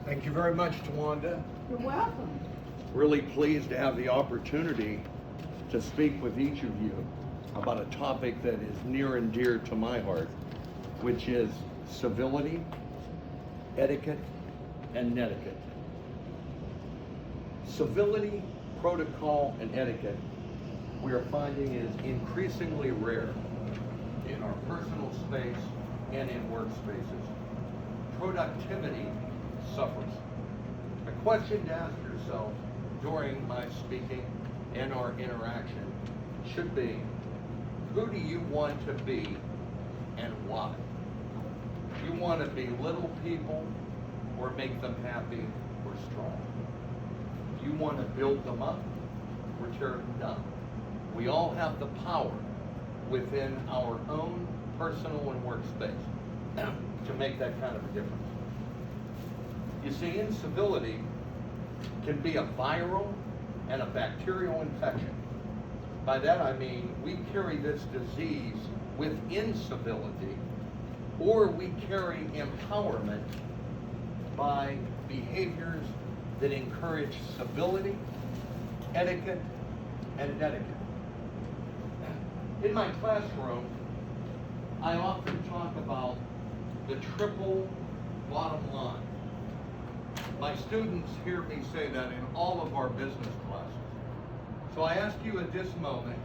Thank you very much, Tawanda. You're welcome. Really pleased to have the opportunity to speak with each of you about a topic that is near and dear to my heart, which is civility, etiquette, and netiquette. Civility, protocol, and etiquette we are finding is increasingly rare in our personal space and in workspaces. Productivity suffers. A question to ask yourself during my speaking and our interaction should be, who do you want to be and why? Do you want to be little people or make them happy or strong? Do you want to build them up or tear them down? We all have the power within our own personal and workspace to make that kind of a difference. You see, incivility can be a viral and a bacterial infection. By that I mean we carry this disease with incivility, or we carry empowerment by behaviors that encourage civility, etiquette, and netiquette. In my classroom, I often talk about the triple bottom line. My students hear me say that in all of our business classes. So I ask you at this moment,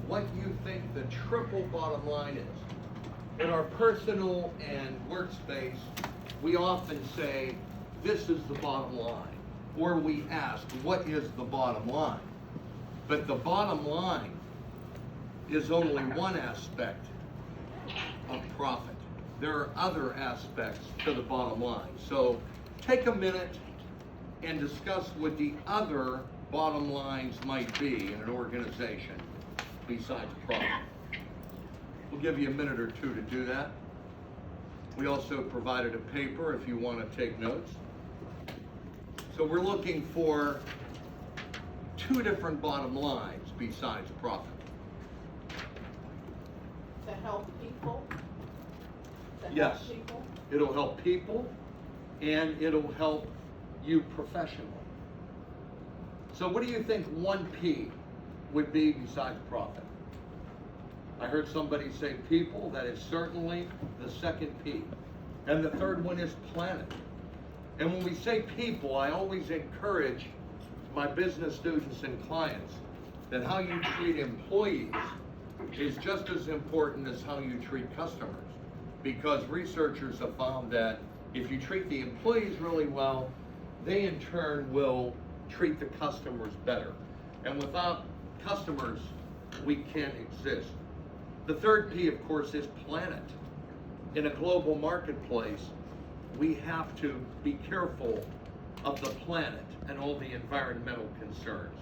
what you think the triple bottom line is. In our personal and workspace, we often say, this is the bottom line. Or we ask, what is the bottom line? But the bottom line is only one aspect of profit. There are other aspects to the bottom line. So take a minute and discuss what the other bottom lines might be in an organization besides profit. We'll give you a minute or two to do that. We also provided a paper if you want to take notes. So we're looking for two different bottom lines besides profit. To help people. Yes. Help people. It'll help people and it'll help you professionally. So what do you think 1P would be besides profit? I heard somebody say people. That is certainly the second P. And the third one is planet. And when we say people, I always encourage my business students and clients that how you treat employees is just as important as how you treat customers. Because researchers have found that if you treat the employees really well, they in turn will treat the customers better. And without customers, we can't exist. The third P, of course, is planet. In a global marketplace, we have to be careful of the planet and all the environmental concerns.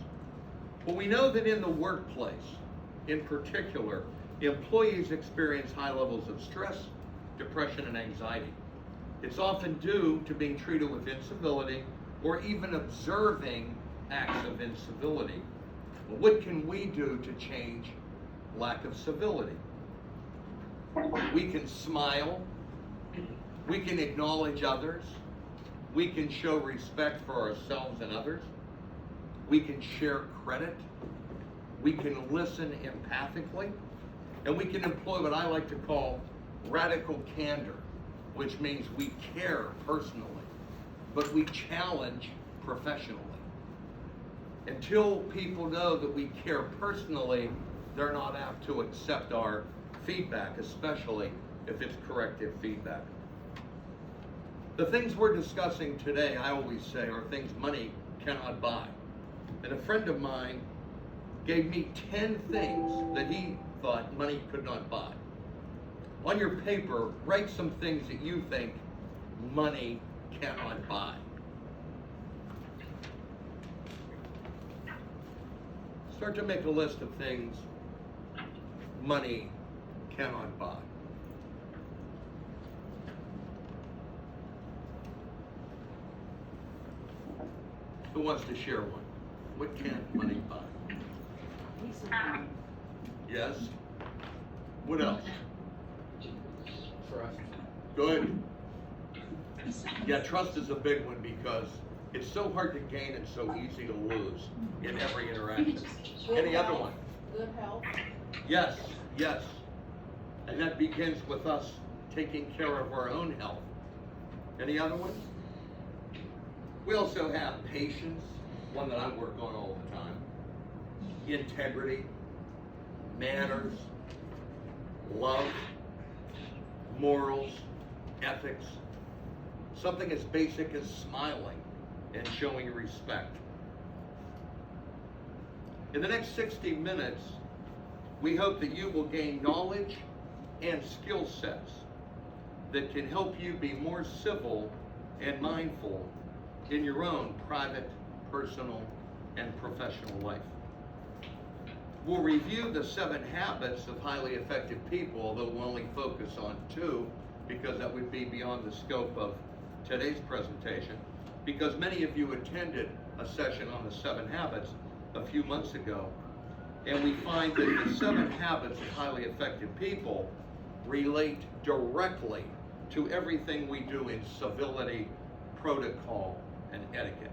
But we know that in the workplace, in particular, employees experience high levels of stress, depression, and anxiety. It's often due to being treated with incivility or even observing acts of incivility. Well, what can we do to change lack of civility? We can smile, we can acknowledge others, we can show respect for ourselves and others, we can share credit, we can listen empathically, and we can employ what I like to call radical candor, which means we care personally, but we challenge professionally. Until people know that we care personally, they're not apt to accept our feedback, especially if it's corrective feedback. The things we're discussing today, I always say, are things money cannot buy. And a friend of mine gave me 10 things that he thought money could not buy. On your paper, write some things that you think money cannot buy. Start to make a list of things money cannot buy. Who wants to share one? What can't money buy? Yes. What else? Trust. Good. Yeah, trust is a big one because it's so hard to gain and so easy to lose in every interaction. Any other one? Good health. Yes, yes. And that begins with us taking care of our own health. Any other ones? We also have patience, one that I work on all the time. Integrity, manners, love, morals, ethics. Something as basic as smiling and showing respect. In the next 60 minutes, we hope that you will gain knowledge and skill sets that can help you be more civil and mindful in your own private, personal, and professional life. We'll review the 7 habits of highly effective people, although we'll only focus on 2 because that would be beyond the scope of today's presentation, because many of you attended a session on the 7 habits a few months ago, and we find that the 7 habits of highly effective people relate directly to everything we do in civility, protocol, and etiquette.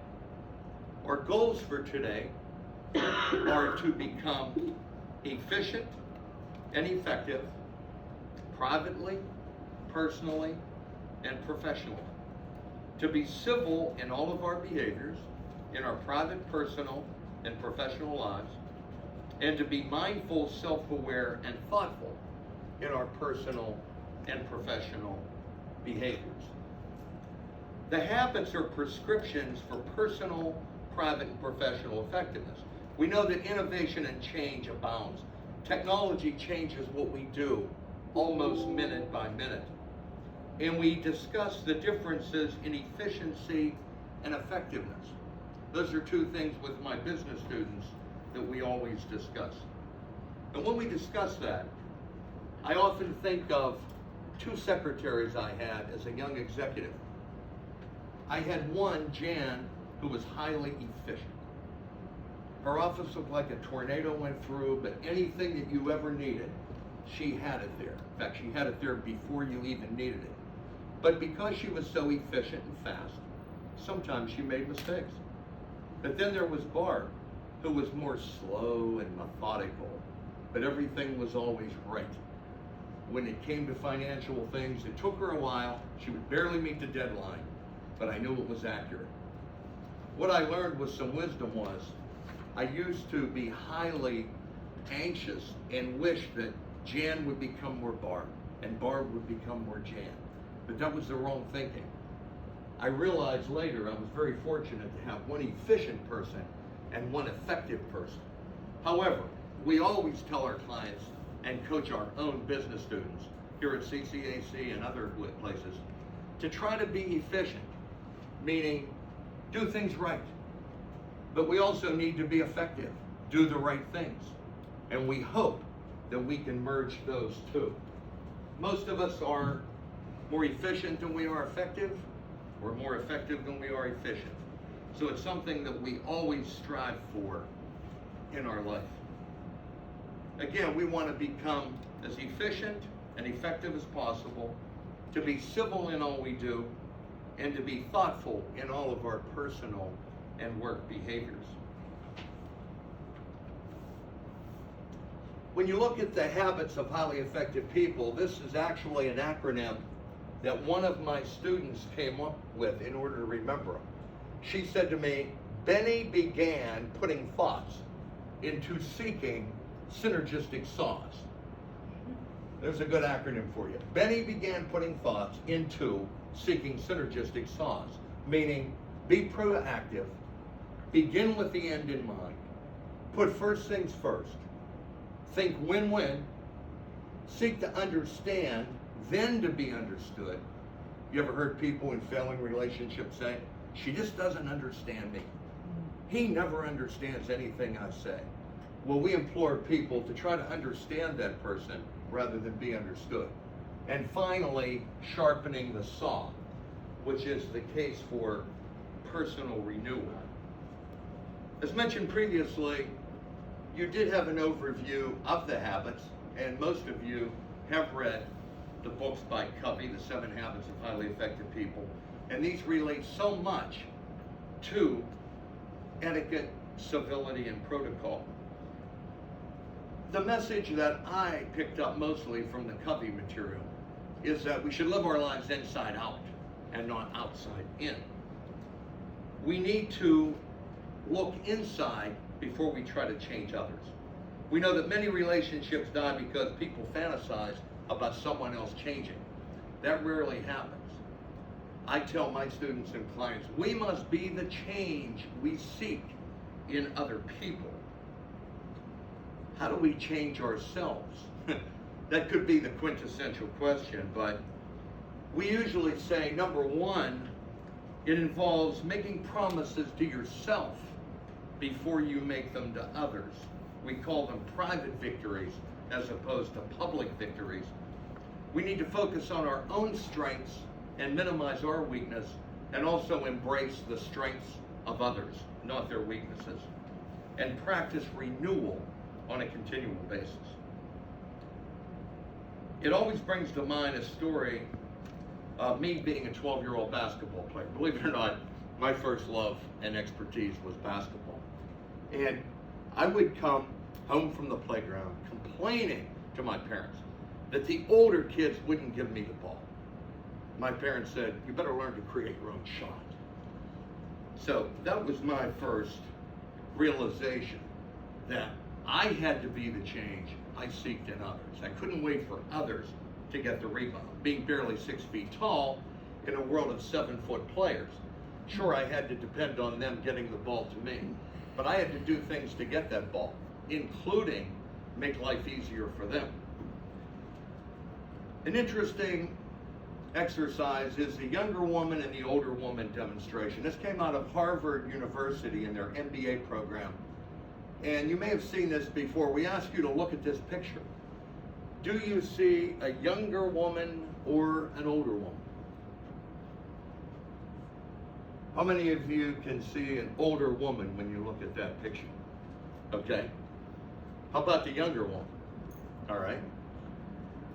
Our goals for today are to become efficient and effective privately, personally, and professionally. To be civil in all of our behaviors, in our private, personal, and professional lives, and to be mindful, self-aware, and thoughtful in our personal and professional behaviors. The habits are prescriptions for personal, private, and professional effectiveness. We know that innovation and change abounds. Technology changes what we do almost minute by minute. And we discuss the differences in efficiency and effectiveness. Those are 2 things with my business students that we always discuss. And when we discuss that, I often think of 2 secretaries I had as a young executive. I had one, Jan, who was highly efficient. Her office looked like a tornado went through, but anything that you ever needed, she had it there. In fact, she had it there before you even needed it. But because she was so efficient and fast, sometimes she made mistakes. But then there was Barb, who was more slow and methodical, but everything was always right. When it came to financial things, it took her a while. She would barely meet the deadline, but I knew it was accurate. What I learned with some wisdom was, I used to be highly anxious and wish that Jan would become more Barb, and Barb would become more Jan. But that was the wrong thinking. I realized later I was very fortunate to have one efficient person and one effective person. However, we always tell our clients and coach our own business students here at CCAC and other places to try to be efficient, meaning do things right. But we also need to be effective, do the right things. And we hope that we can merge those 2. Most of us are more efficient than we are effective, or more effective than we are efficient. So it's something that we always strive for in our life. Again, we want to become as efficient and effective as possible, to be civil in all we do, and to be thoughtful in all of our personal and work behaviors. When you look at the habits of highly effective people, this is actually an acronym that one of my students came up with in order to remember them. She said to me, Benny began putting thoughts into seeking synergistic saws. There's a good acronym for you. Benny began putting thoughts into seeking synergistic saws, meaning be proactive, begin with the end in mind, put first things first, think win-win, seek to understand, then to be understood. You ever heard people in failing relationships say, she just doesn't understand me. He never understands anything I say. Well, we implore people to try to understand that person rather than be understood. And finally, sharpening the saw, which is the case for personal renewal. As mentioned previously, you did have an overview of the habits, and most of you have read the books by Covey, The 7 Habits of Highly Effective People, and these relate so much to etiquette, civility, and protocol. The message that I picked up mostly from the Covey material is that we should live our lives inside out and not outside in. We need to look inside before we try to change others. We know that many relationships die because people fantasize about someone else changing. That rarely happens. I tell my students and clients, we must be the change we seek in other people. How do we change ourselves? That could be the quintessential question, but we usually say, number one, it involves making promises to yourself before you make them to others. We call them private victories as opposed to public victories. We need to focus on our own strengths and minimize our weakness, and also embrace the strengths of others, not their weaknesses, and practice renewal on a continual basis. It always brings to mind a story of me being a 12-year-old basketball player. Believe it or not, my first love and expertise was basketball. And I would come home from the playground complaining to my parents that the older kids wouldn't give me the ball. My parents said, you better learn to create your own shot. So that was my first realization that I had to be the change I seeked in others. I couldn't wait for others to get the rebound. Being barely 6 feet tall in a world of 7-foot players, sure, I had to depend on them getting the ball to me, but I had to do things to get that ball, including make life easier for them. An interesting exercise is the younger woman and the older woman demonstration. This came out of Harvard University in their MBA program. And you may have seen this before. We ask you to look at this picture. Do you see a younger woman or an older woman? How many of you can see an older woman when you look at that picture? Okay. How about the younger woman? All right.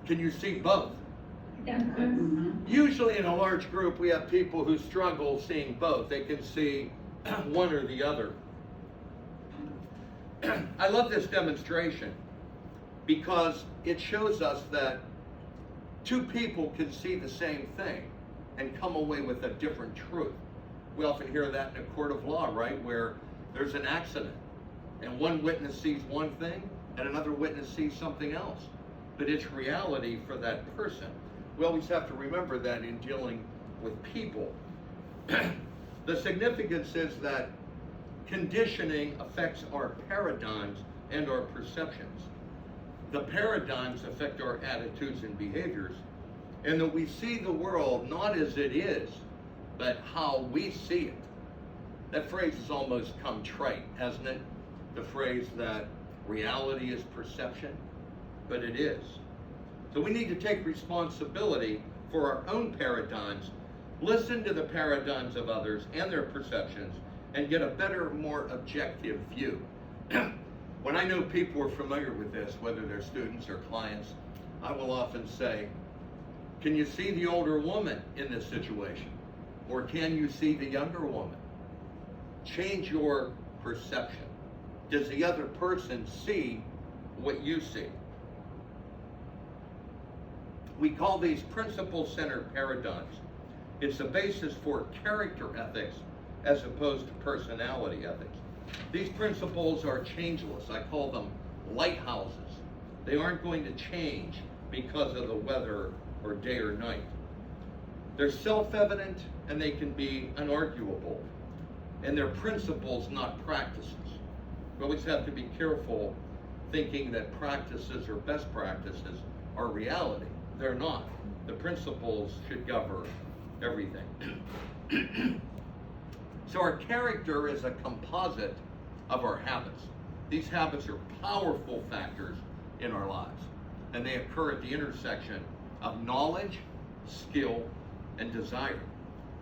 Can you see both? Yeah. Usually in a large group, we have people who struggle seeing both. They can see one or the other. I love this demonstration because it shows us that two people can see the same thing and come away with a different truth. We often hear that in a court of law, right, where there's an accident and one witness sees one thing and another witness sees something else, but it's reality for that person. We always have to remember that in dealing with people. The significance is that conditioning affects our paradigms and our perceptions. The paradigms affect our attitudes and behaviors, and that we see the world not as it is, but how we see it. That phrase has almost come trite, hasn't it? The phrase that reality is perception, but it is. So we need to take responsibility for our own paradigms, listen to the paradigms of others and their perceptions, and get a better, more objective view. When I know people are familiar with this, whether they're students or clients, I will often say, can you see the older woman in this situation? Or can you see the younger woman? Change your perception. Does the other person see what you see? We call these principle-centered paradigms. It's a basis for character ethics as opposed to personality ethics. These principles are changeless. I call them lighthouses. They aren't going to change because of the weather or day or night. They're self-evident and they can be unarguable. And they're principles, not practices. We always have to be careful thinking that practices or best practices are reality. They're not. The principles should govern everything. So our character is a composite of our habits. These habits are powerful factors in our lives, and they occur at the intersection of knowledge, skill, and desire.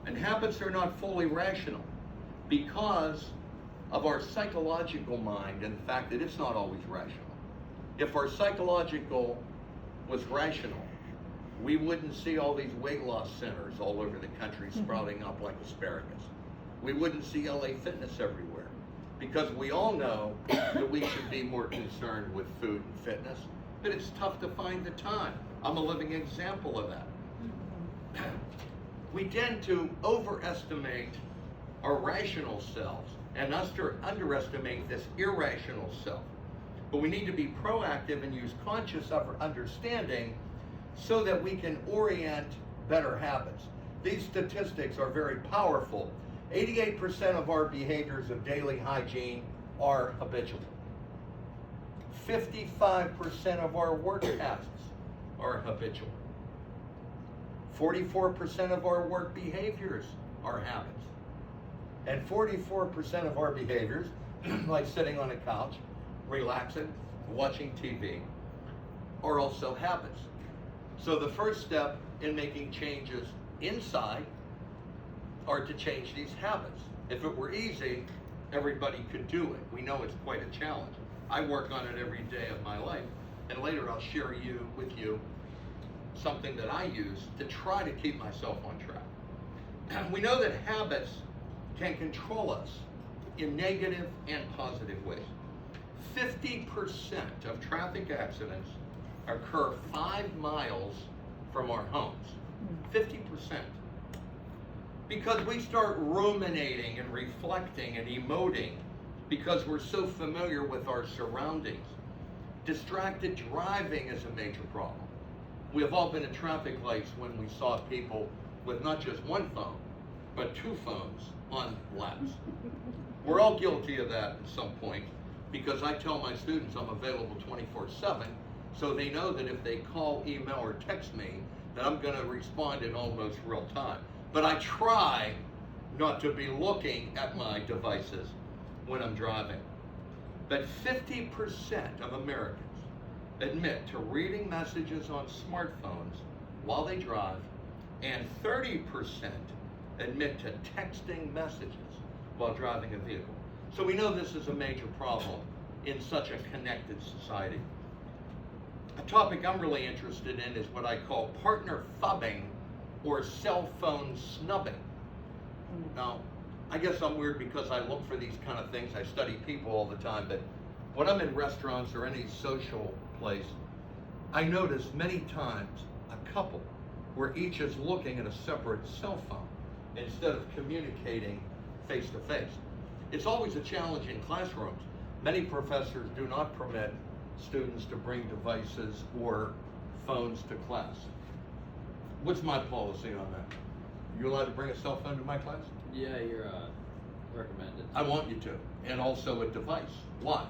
And habits are not fully rational because of our psychological mind and the fact that it's not always rational. If our psychological was rational, we wouldn't see all these weight loss centers all over the country sprouting up like asparagus. We wouldn't see LA Fitness everywhere, because we all know that we should be more concerned with food and fitness, but it's tough to find the time. I'm a living example of that. We tend to overestimate our rational selves and underestimate this irrational self. But we need to be proactive and use conscious understanding so that we can orient better habits. These statistics are very powerful. 88% of our behaviors of daily hygiene are habitual. 55% of our work tasks are habitual. 44% of our work behaviors are habits. And 44% of our behaviors, like sitting on a couch, relaxing, watching TV, are also habits. So the first step in making changes inside are to change these habits. If it were easy, everybody could do it. We know it's quite a challenge. I work on it every day of my life, and later I'll share with you something that I use to try to keep myself on track. We know that habits can control us in negative and positive ways. 50% of traffic accidents occur 5 miles from our homes. 50%. Because we start ruminating and reflecting and emoting because we're so familiar with our surroundings. Distracted driving is a major problem. We have all been at traffic lights when we saw people with not just one phone, but 2 phones on laps. We're all guilty of that at some point, because I tell my students I'm available 24/7, so they know that if they call, email, or text me, that I'm going to respond in almost real time. But I try not to be looking at my devices when I'm driving. But 50% of Americans admit to reading messages on smartphones while they drive, and 30% admit to texting messages while driving a vehicle. So we know this is a major problem in such a connected society. A topic I'm really interested in is what I call partner phubbing, or cell phone snubbing. Now, I guess I'm weird because I look for these kind of things. I study people all the time, but when I'm in restaurants or any social place, I notice many times a couple where each is looking at a separate cell phone instead of communicating face to face. It's always a challenge in classrooms. Many professors do not permit students to bring devices or phones to class. What's my policy on that? You allowed to bring a cell phone to my class? Yeah, you're recommended. I want you to, and also a device. Why?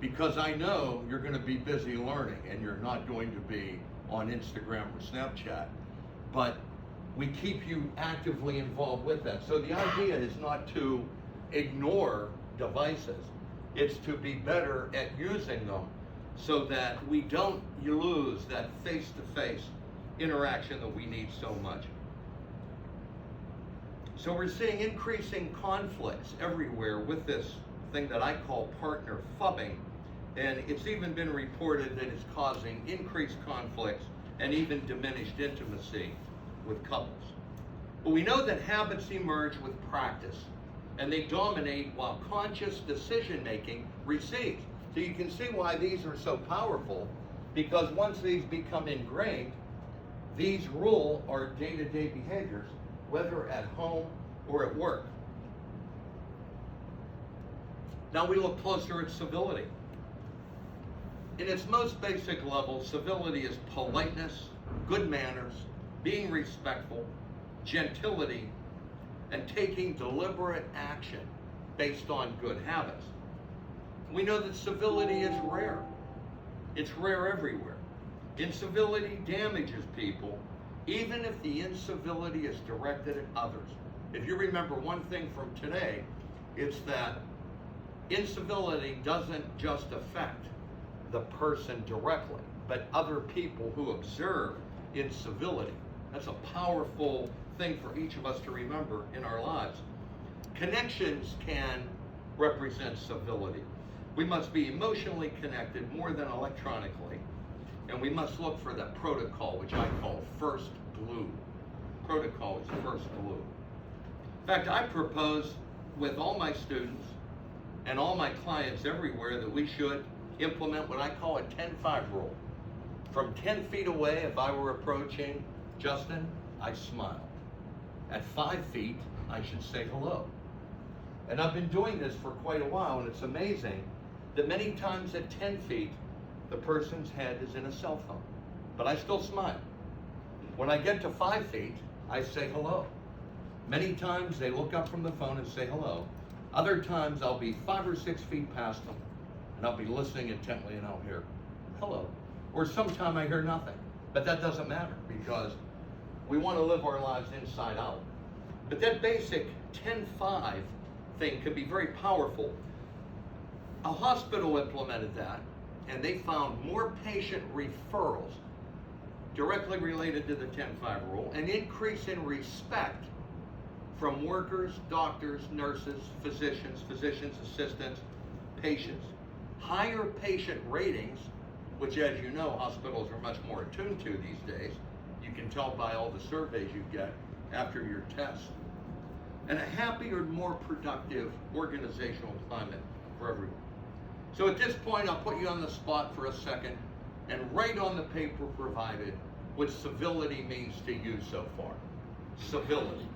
Because I know you're going to be busy learning and you're not going to be on Instagram or Snapchat, but we keep you actively involved with that. So the idea is not to ignore devices, it's to be better at using them so that we don't lose that face-to-face interaction that we need so much. So we're seeing increasing conflicts everywhere with this thing that I call partner phubbing, and it's even been reported that it's causing increased conflicts and even diminished intimacy with couples. But we know that habits emerge with practice, and they dominate while conscious decision-making recedes. So you can see why these are so powerful, because once these become ingrained, these rule our day-to-day behaviors, whether at home or at work. Now we look closer at civility. In its most basic level, civility is politeness, good manners, being respectful, gentility, and taking deliberate action based on good habits. We know that civility is rare. It's rare everywhere. Incivility damages people, even if the incivility is directed at others. If you remember one thing from today, it's that incivility doesn't just affect the person directly, but other people who observe incivility. That's a powerful thing for each of us to remember in our lives. Connections can represent civility. We must be emotionally connected more than electronically, And we must look for that protocol, which I call first glue. Protocol is first glue. In fact, I propose with all my students and all my clients everywhere that we should implement what I call a 10-5 rule. From 10 feet away, if I were approaching Justin, I'd smile. At 5 feet, I should say hello. And I've been doing this for quite a while, and it's amazing that many times at 10 feet, the person's head is in a cell phone, but I still smile. When I get to 5 feet, I say hello. Many times they look up from the phone and say hello. Other times I'll be 5 or 6 feet past them, and I'll be listening intently, and I'll hear hello. Or sometime I hear nothing, but that doesn't matter because we want to live our lives inside out. But that basic 10-5 thing can be very powerful. A hospital implemented that, and they found more patient referrals directly related to the 10-5 rule, an increase in respect from workers, doctors, nurses, physicians, physicians' assistants, patients. Higher patient ratings, which, as you know, hospitals are much more attuned to these days. You can tell by all the surveys you get after your test. And a happier, more productive organizational climate for everyone. So at this point, I'll put you on the spot for a second and write on the paper provided what civility means to you so far. Civility.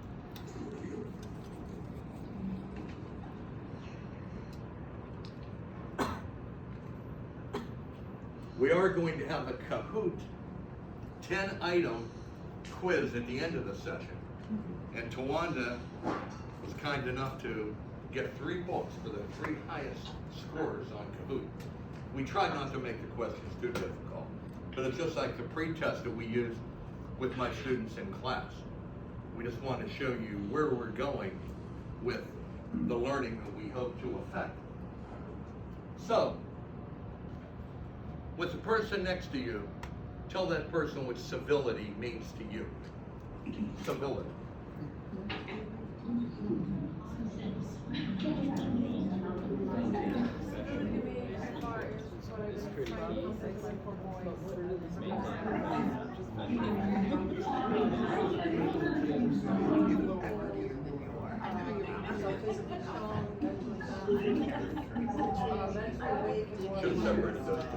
We are going to have a Kahoot 10-item quiz at the end of the session. And Tawanda was kind enough to get 3 books for the 3 highest scores on Kahoot. We try not to make the questions too difficult, but it's just like the pre-test that we use with my students in class. We just want to show you where we're going with the learning that we hope to affect. So, with the person next to you, tell that person what civility means to you. Civility. Should have separated those two.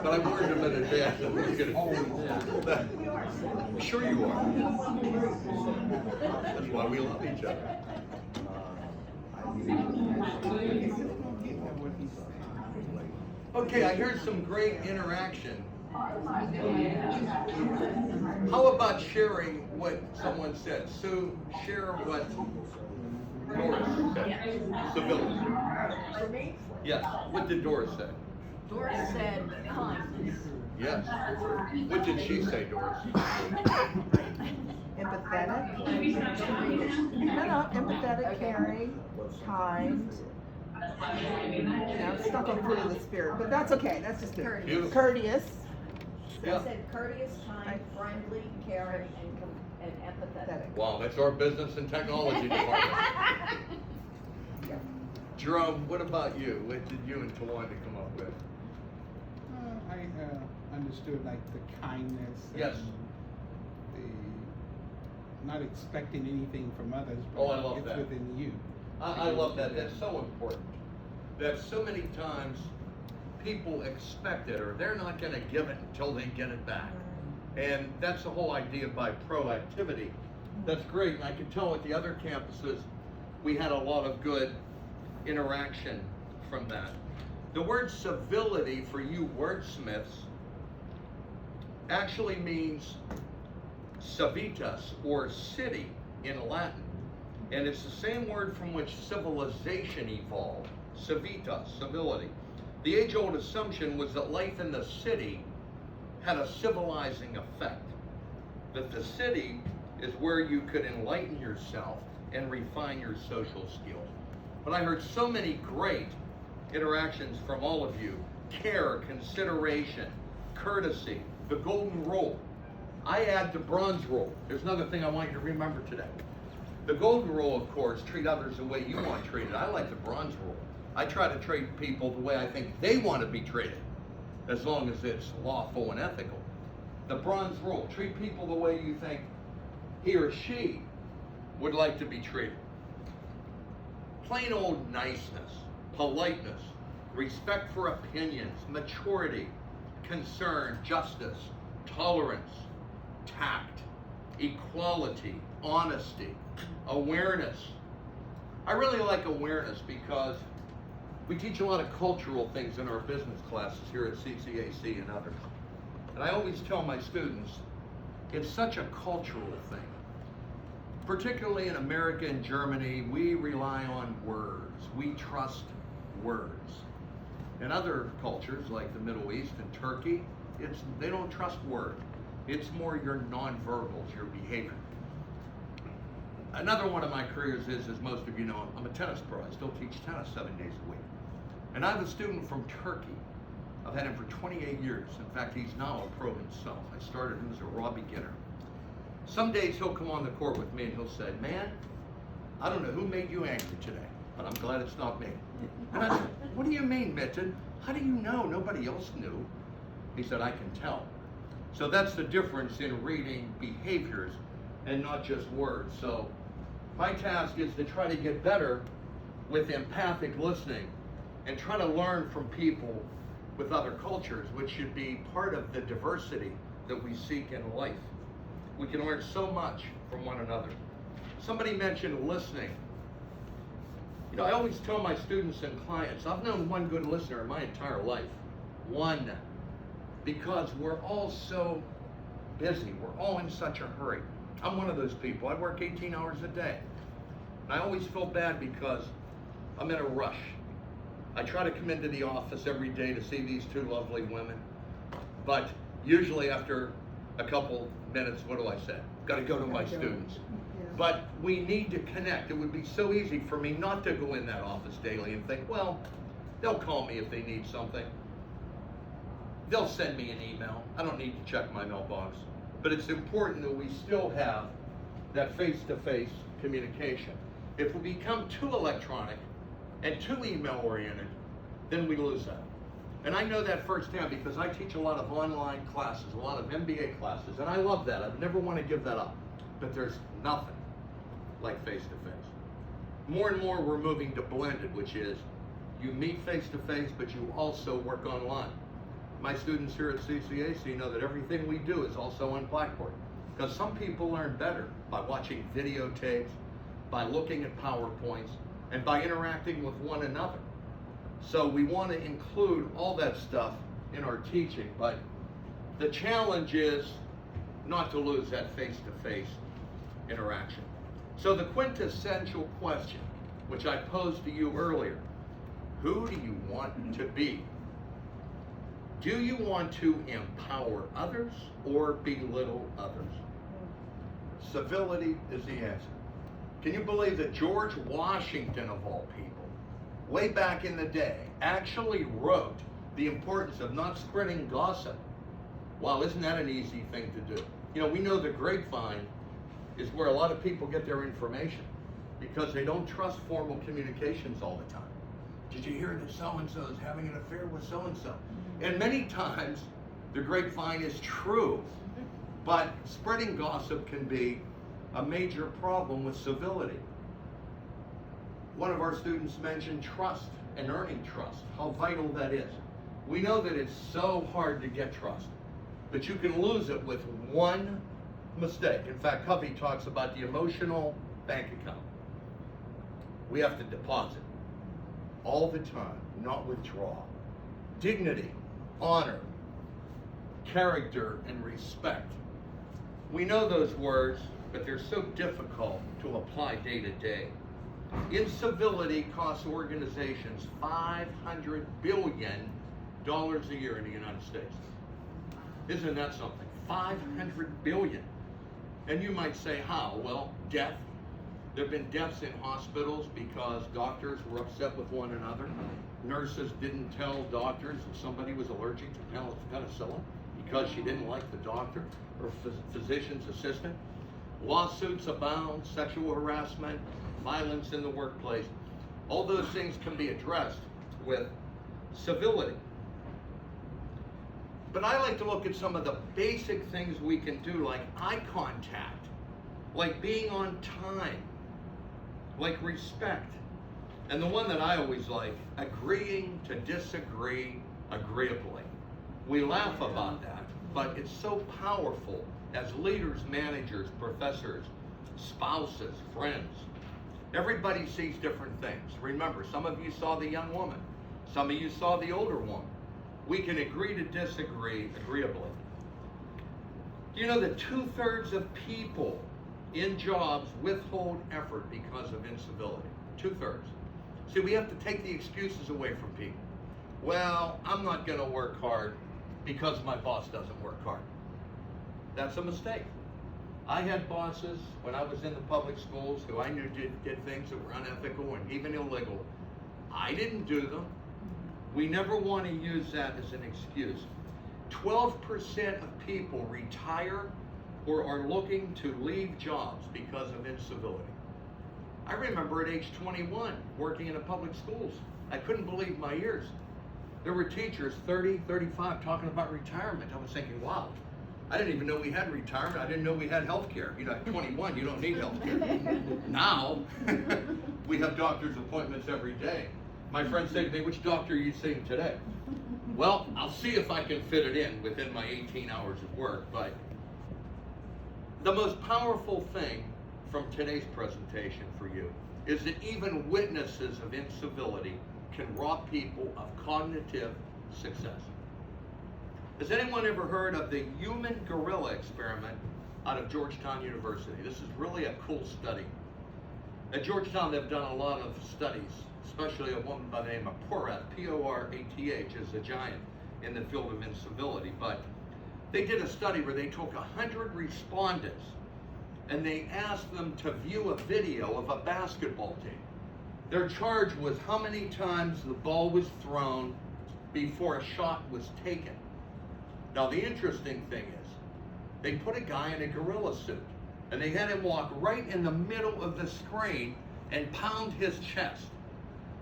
But I warned him in advance that we were going to. Sure you are. That's why we love each other. Okay, I heard some great interaction. How about sharing what someone said? Sue, share what Doris said. Civility. For me, Yes. What did Doris say? Doris said kindness. Yes. What did she say, Doris? Empathetic. No, empathetic, caring, kind. I'm stuck on fruit of the spirit, but that's okay. That's just it. Beautiful. Courteous. Yeah. I said courteous, kind, friendly, caring, and empathetic. Wow, that's our business and technology department. Jerome, what about you? What did you and Tawanda come up with? I understood like the kindness. Yes. The not expecting anything from others, but Oh, I love it's that. within you. I love that. That's so important. That so many times people expect it or they're not going to give it until they get it back. And that's the whole idea by proactivity. That's great. And I can tell at the other campuses, we had a lot of good interaction from that. The word civility for you wordsmiths actually means civitas or city in Latin. And it's the same word from which civilization evolved, civitas, civility. The age-old assumption was that life in the city had a civilizing effect. That the city is where you could enlighten yourself and refine your social skills. But I heard so many great interactions from all of you. Care, consideration, courtesy, the golden rule. I add the bronze rule. There's another thing I want you to remember today. The golden rule, of course, treat others the way you want treated. I like the bronze rule. I try to treat people the way I think they want to be treated, as long as it's lawful and ethical. The bronze rule: treat people the way you think he or she would like to be treated. Plain old niceness, politeness, respect for opinions, maturity, concern, justice, tolerance, tact, equality, honesty, awareness. I really like awareness because we teach a lot of cultural things in our business classes here at CCAC and others. And I always tell my students, it's such a cultural thing. Particularly in America and Germany, we rely on words. We trust words. In other cultures like the Middle East and Turkey, they don't trust words. It's more your nonverbals, your behavior. Another one of my careers is, as most of you know, I'm a tennis pro. I still teach tennis 7 days a week. And I have a student from Turkey. I've had him for 28 years. In fact, he's now a pro himself. I started him as a raw beginner. Some days he'll come on the court with me and he'll say, man, I don't know who made you angry today, but I'm glad it's not me. And I said, what do you mean, Mitten? How do you know? Nobody else knew. He said, I can tell. So that's the difference in reading behaviors and not just words. So my task is to try to get better with empathic listening and try to learn from people with other cultures, which should be part of the diversity that we seek in life. We can learn so much from one another. Somebody mentioned listening. You know, I always tell my students and clients, I've known one good listener in my entire life. One. Because we're all so busy. We're all in such a hurry. I'm one of those people. I work 18 hours a day. And I always feel bad because I'm in a rush. I try to come into the office every day to see these two lovely women. But usually after a couple minutes, what do I say? Got to go to my students. Yeah. But we need to connect. It would be so easy for me not to go in that office daily and think, well, they'll call me if they need something. They'll send me an email. I don't need to check my mailbox. But it's important that we still have that face-to-face communication. If we become too electronic and too email-oriented, then we lose that. And I know that firsthand because I teach a lot of online classes, a lot of MBA classes, and I love that. I never want to give that up. But there's nothing like face-to-face. More and more we're moving to blended, which is you meet face-to-face, but you also work online. My students here at CCAC know that everything we do is also on Blackboard. Because some people learn better by watching videotapes, by looking at PowerPoints, and by interacting with one another. So we want to include all that stuff in our teaching, but the challenge is not to lose that face-to-face interaction. So the quintessential question, which I posed to you earlier, who do you want to be? Do you want to empower others or belittle others? Civility is the answer. Can you believe that George Washington, of all people, way back in the day, actually wrote the importance of not spreading gossip? Wow, isn't that an easy thing to do? You know, we know the grapevine is where a lot of people get their information because they don't trust formal communications all the time. Did you hear that so-and-so is having an affair with so-and-so? And many times, the grapevine is true, but spreading gossip can be a major problem with civility. One of our students mentioned trust and earning trust, how vital that is. We know that it's so hard to get trust, but you can lose it with one mistake. In fact, Covey talks about the emotional bank account. We have to deposit all the time, not withdraw. Dignity, honor, character, and respect. We know those words, but they're so difficult to apply day to day. Incivility costs organizations $500 billion a year in the United States. Isn't that something? $500 billion. And you might say, how? Well, death. There have been deaths in hospitals because doctors were upset with one another. Nurses didn't tell doctors that somebody was allergic to penicillin because she didn't like the doctor or physician's assistant. Lawsuits abound, sexual harassment, violence in the workplace. All those things can be addressed with civility. But I like to look at some of the basic things we can do, like eye contact, like being on time, like respect. And the one that I always like, agreeing to disagree agreeably. We laugh about that, but it's so powerful as leaders, managers, professors, spouses, friends. Everybody sees different things. Remember, some of you saw the young woman. Some of you saw the older woman. We can agree to disagree agreeably. Do you know that 2/3 of people in jobs withhold effort because of incivility? 2/3. See, we have to take the excuses away from people. Well, I'm not going to work hard because my boss doesn't work hard. That's a mistake. I had bosses when I was in the public schools who I knew did things that were unethical and even illegal. I didn't do them. We never want to use that as an excuse. 12% of people retire or are looking to leave jobs because of incivility. I remember at age 21 working in the public schools. I couldn't believe my ears. There were teachers 30, 35 talking about retirement. I was thinking, wow, I didn't even know we had retirement. I didn't know we had health care. You know, at 21, you don't need health care. Now, we have doctor's appointments every day. My friends say to me, which doctor are you seeing today? Well, I'll see if I can fit it in within my 18 hours of work, but the most powerful thing from today's presentation for you is that even witnesses of incivility can rob people of cognitive success. Has anyone ever heard of the human gorilla experiment out of Georgetown University? This is really a cool study. At Georgetown, they've done a lot of studies, especially a woman by the name of Porath, P-O-R-A-T-H, is a giant in the field of incivility. But they did a study where they took 100 respondents and they asked them to view a video of a basketball team. Their charge was how many times the ball was thrown before a shot was taken. Now the interesting thing is, they put a guy in a gorilla suit and they had him walk right in the middle of the screen and pound his chest.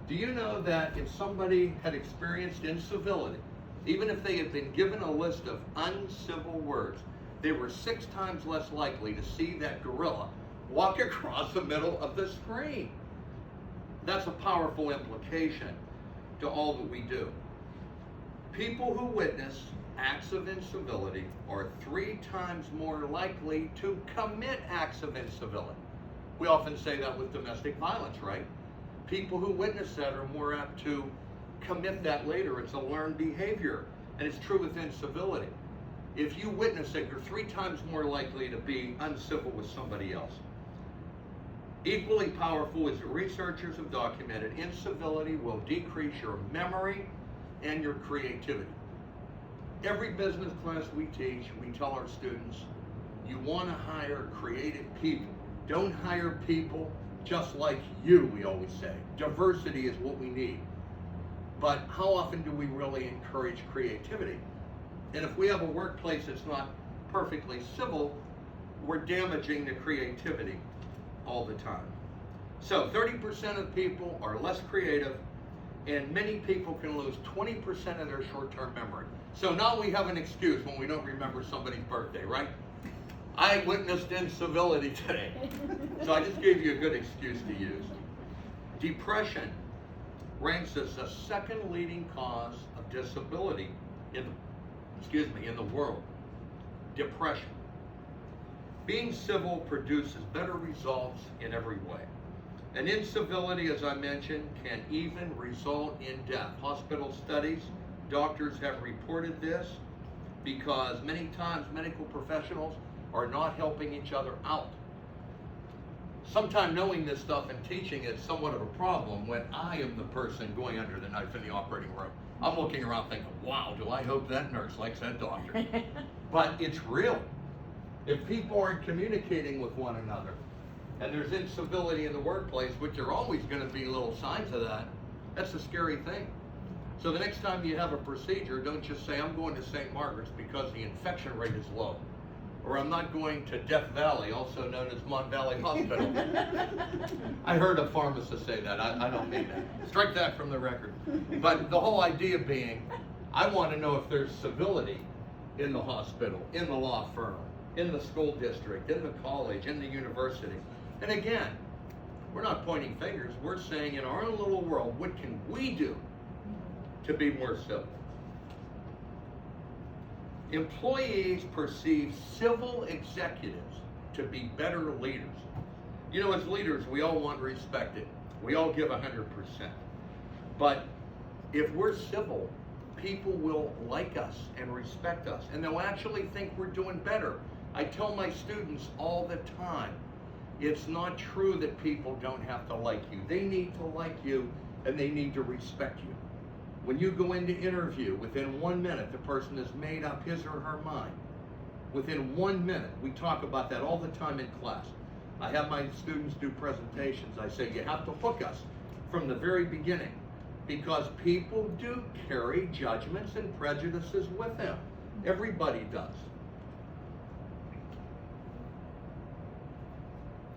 Do you know that if somebody had experienced incivility, even if they had been given a list of uncivil words, they were 6 times less likely to see that gorilla walk across the middle of the screen? That's a powerful implication to all that we do. People who witness acts of incivility are 3 times more likely to commit acts of incivility. We often say that with domestic violence, right? People who witness that are more apt to commit that later. It's a learned behavior, and it's true with incivility. If you witness it, you're 3 times more likely to be uncivil with somebody else. Equally powerful is that researchers have documented incivility will decrease your memory and your creativity. Every business class we teach, we tell our students, you want to hire creative people. Don't hire people just like you, we always say. Diversity is what we need. But how often do we really encourage creativity? And if we have a workplace that's not perfectly civil, we're damaging the creativity all the time. So 30% of people are less creative, and many people can lose 20% of their short-term memory. So now we have an excuse when we don't remember somebody's birthday, right? I witnessed incivility today. So I just gave you a good excuse to use. Depression ranks as the 2nd leading cause of disability in the world. Depression. Being civil produces better results in every way. And incivility, as I mentioned, can even result in death. Hospital studies, doctors have reported this because many times medical professionals are not helping each other out. Sometimes knowing this stuff and teaching is somewhat of a problem when I am the person going under the knife in the operating room. I'm looking around thinking, wow, do I hope that nurse likes that doctor? But it's real. If people aren't communicating with one another, and there's incivility in the workplace, which there are always going to be little signs of that, that's a scary thing. So the next time you have a procedure, don't just say, I'm going to St. Margaret's because the infection rate is low. or I'm not going to Death Valley, also known as Mont Valley Hospital. I heard a pharmacist say that. I don't mean that. Strike that from the record. But the whole idea being, I want to know if there's civility in the hospital, in the law firm, in the school district, in the college, in the university. And again, we're not pointing fingers. We're saying in our own little world, what can we do to be more civil? Employees perceive civil executives to be better leaders. You know, as leaders, we all want respected. We all give 100%. But if we're civil, people will like us and respect us, and they'll actually think we're doing better. I tell my students all the time, it's not true that people don't have to like you. They need to like you, and they need to respect you. When you go into interview, within 1 minute, the person has made up his or her mind. Within 1 minute, we talk about that all the time in class. I have my students do presentations. I say, you have to hook us from the very beginning, because people do carry judgments and prejudices with them. Everybody does.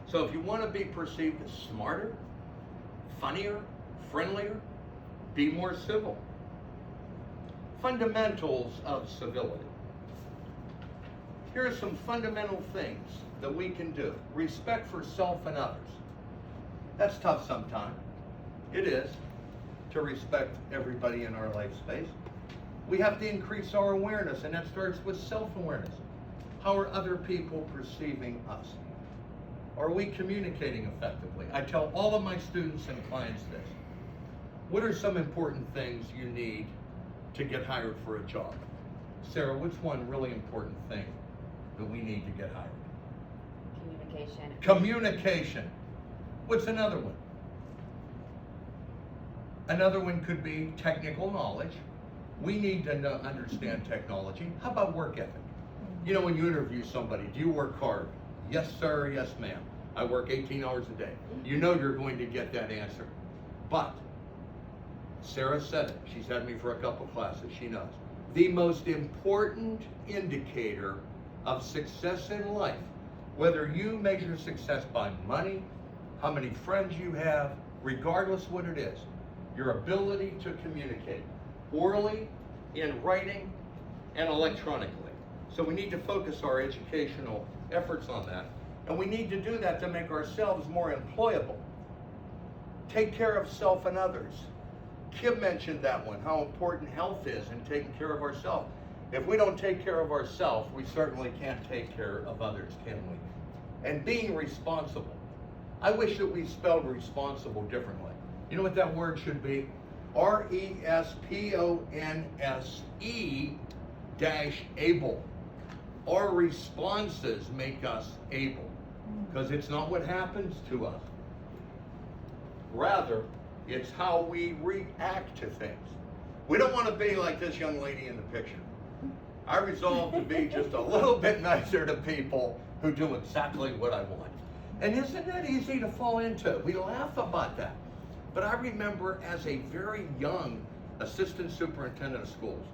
So if you want to be perceived as smarter, funnier, friendlier, be more civil. Fundamentals of civility. Here are some fundamental things that we can do. Respect for self and others. That's tough sometimes. It is, to respect everybody in our life space. We have to increase our awareness, and that starts with self-awareness. How are other people perceiving us? Are we communicating effectively? I tell all of my students and clients this. What are some important things you need to get hired for a job? Sarah, what's one really important thing that we need to get hired? Communication. Communication. What's another one? Another one could be technical knowledge. We need to understand technology. How about work ethic? You know, when you interview somebody, do you work hard? Yes, sir, yes, ma'am. I work 18 hours a day. You know you're going to get that answer. But Sarah said it. She's had me for a couple classes. She knows. The most important indicator of success in life, whether you measure success by money, how many friends you have, regardless what it is, your ability to communicate orally, in writing, and electronically. So we need to focus our educational efforts on that. And we need to do that to make ourselves more employable. Take care of self and others. Kim mentioned that one, how important health is in taking care of ourselves. If we don't take care of ourselves, we certainly can't take care of others, can we? And being responsible. I wish that we spelled responsible differently. You know what that word should be? RESPONSE-able. Our responses make us able, because it's not what happens to us. Rather, it's how we react to things. We don't want to be like this young lady in the picture. I resolved to be just a little bit nicer to people who do exactly what I want. And isn't that easy to fall into? We laugh about that. But I remember as a very young assistant superintendent of schools,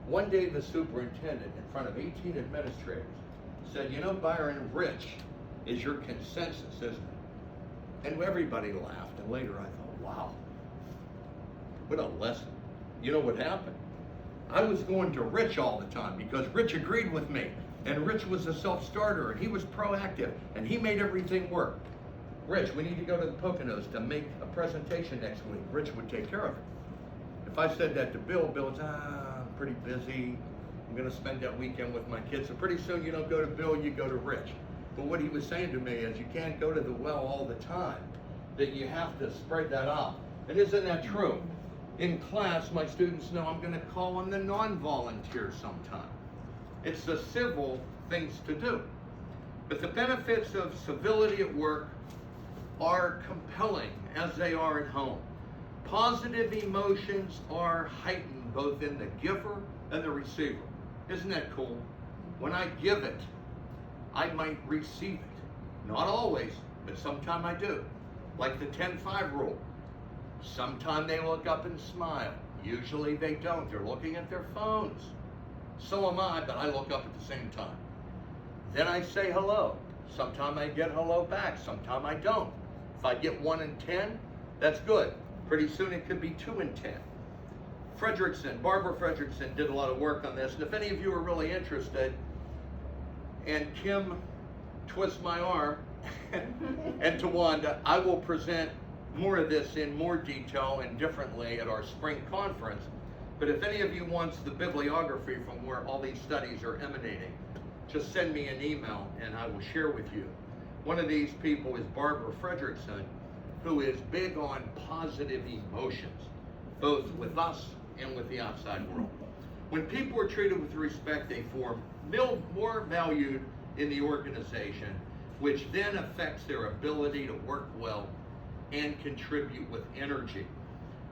one day the superintendent, in front of 18 administrators, said, you know, Byron, rich is your consensus, isn't it? And everybody laughed. And later I thought, wow, what a lesson. You know what happened? I was going to Rich all the time because Rich agreed with me. And Rich was a self-starter, and he was proactive, and he made everything work. Rich, we need to go to the Poconos to make a presentation next week. Rich would take care of it. If I said that to Bill, Bill would say, I'm pretty busy. I'm going to spend that weekend with my kids. So pretty soon you don't go to Bill, you go to Rich. But what he was saying to me is you can't go to the well all the time, that you have to spread that out. And isn't that true? In class, my students know I'm going to call on the non-volunteer sometime. It's the civil things to do. But the benefits of civility at work are compelling as they are at home. Positive emotions are heightened both in the giver and the receiver. Isn't that cool? When I give it, I might receive it. Not always, but sometimes I do. Like the 10-5 rule. Sometimes they look up and smile. Usually they don't. They're looking at their phones. So am I, but I look up at the same time. Then I say hello. Sometime I get hello back, sometime I don't. If I get 1 in 10, that's good. Pretty soon it could be 2 in 10. Barbara Fredrickson did a lot of work on this, and if any of you are really interested, and Kim twists my arm, and Tawanda, I will present more of this in more detail and differently at our spring conference. But if any of you wants the bibliography from where all these studies are emanating, just send me an email and I will share with you. One of these people is Barbara Fredrickson, who is big on positive emotions, both with us and with the outside world. When people are treated with respect, they form more valued in the organization, which then affects their ability to work well and contribute with energy.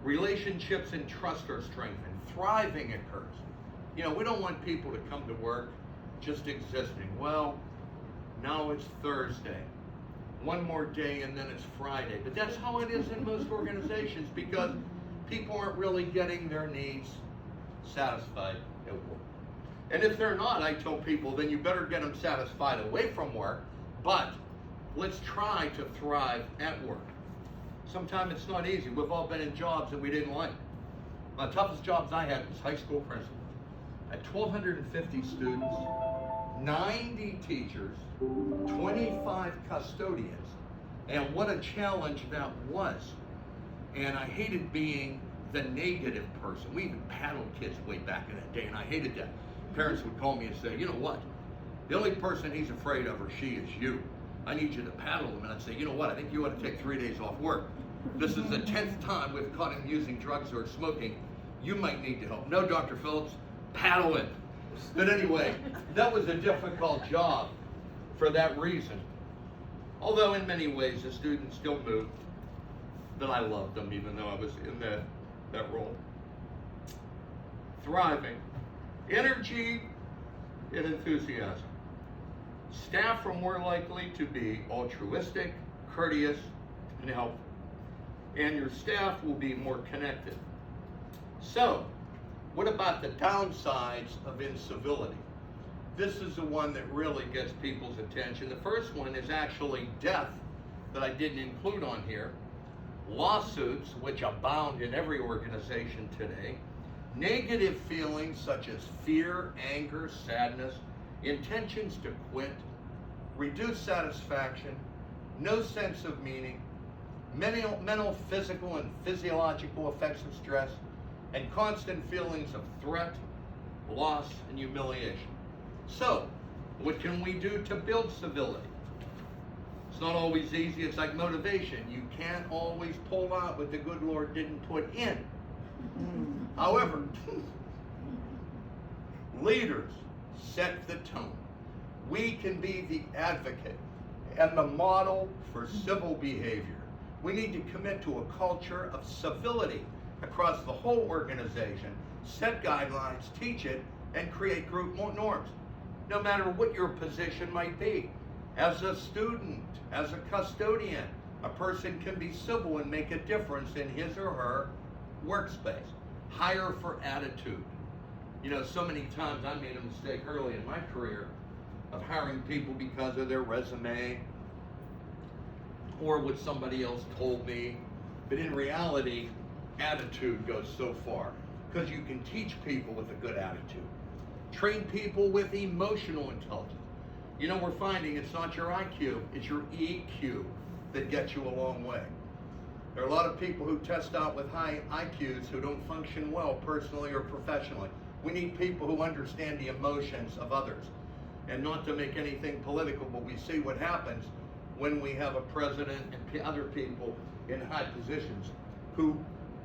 Relationships and trust are strengthened. Thriving occurs. You know, we don't want people to come to work just existing. Well, now it's Thursday. One more day and then it's Friday. But that's how it is in most organizations, because people aren't really getting their needs satisfied at work. And if they're not, I tell people, then you better get them satisfied away from work, but let's try to thrive at work. Sometimes it's not easy. We've all been in jobs that we didn't like. My toughest jobs I had was high school principal. I had 1,250 students, 90 teachers, 25 custodians, and what a challenge that was. And I hated being the negative person. We even paddled kids way back in that day, and I hated that. Parents would call me and say, you know what? The only person he's afraid of, or she, is you. I need you to paddle him. And I'd say, you know what? I think you ought to take 3 days off work. This is the 10th time we've caught him using drugs or smoking. You might need to help. No, Dr. Phillips, paddle him. But anyway, that was a difficult job for that reason. Although in many ways the students still moved, but I loved them even though I was in that role. Thriving. Energy and enthusiasm. Staff are more likely to be altruistic, courteous, and helpful. And your staff will be more connected. So, what about the downsides of incivility? This is the one that really gets people's attention. The first one is actually death, that I didn't include on here. Lawsuits, which abound in every organization today. Negative feelings such as fear, anger, sadness, intentions to quit, reduced satisfaction, no sense of meaning, mental, physical, and physiological effects of stress, and constant feelings of threat, loss, and humiliation. So, what can we do to build civility? It's not always easy. It's like motivation. You can't always pull out what the good Lord didn't put in. However, leaders set the tone. We can be the advocate and the model for civil behavior. We need to commit to a culture of civility across the whole organization, set guidelines, teach it, and create group norms, no matter what your position might be. As a student, as a custodian, a person can be civil and make a difference in his or her workspace. Hire for attitude. You know, so many times I made a mistake early in my career of hiring people because of their resume or what somebody else told me. But in reality, attitude goes so far, because you can teach people with a good attitude. Train people with emotional intelligence. You know, we're finding it's not your IQ, it's your EQ that gets you a long way. There are a lot of people who test out with high IQs who don't function well personally or professionally. We need people who understand the emotions of others. And not to make anything political, but we see what happens when we have a president and other people in high positions who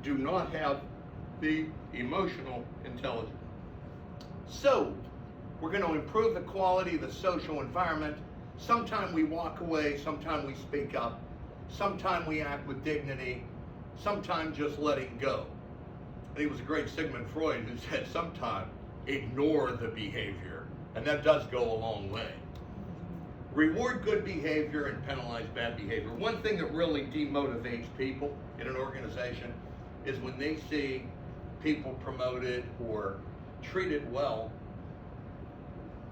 do not have the emotional intelligence. So, we're going to improve the quality of the social environment. Sometimes we walk away, sometimes we speak up, sometimes we act with dignity, sometimes just letting go. I think it was a great Sigmund Freud who said sometimes ignore the behavior, and that does go a long way. Reward good behavior and penalize bad behavior. One thing that really demotivates people in an organization is when they see people promoted or treated well